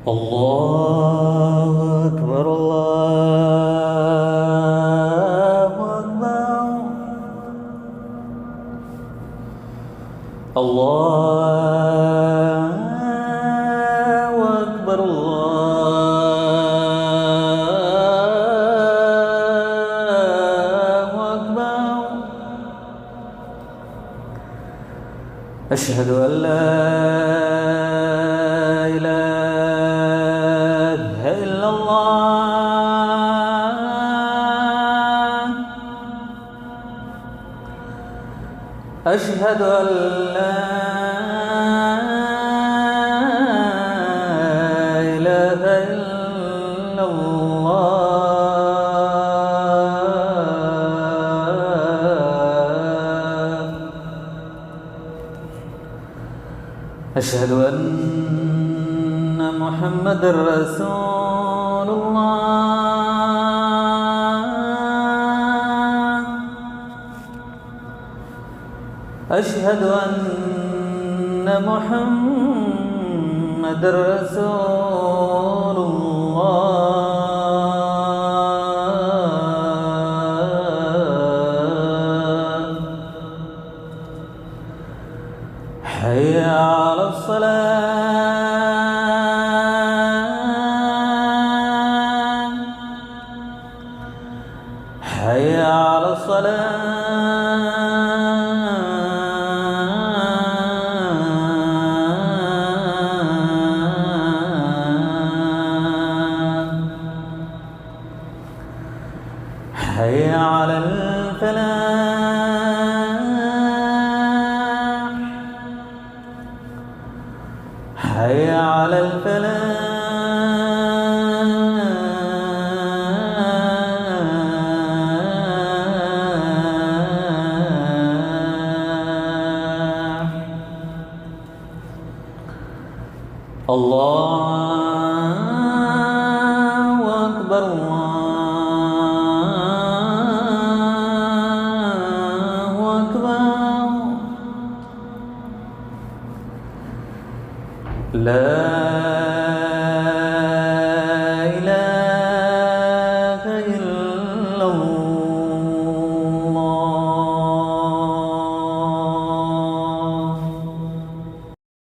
الله أكبر الله أكبر. الله أكبر الله أكبر. أشهد أن لا إله إلا الله. أشهد أن لا إله إلا الله. أشهد أن محمد رسول الله. أشهد أن محمد رسول الله. حي على الصلاة. حي على الصلاة. حي على الفلاح. حي على الفلاح. الله أكبر الله أكبر. لا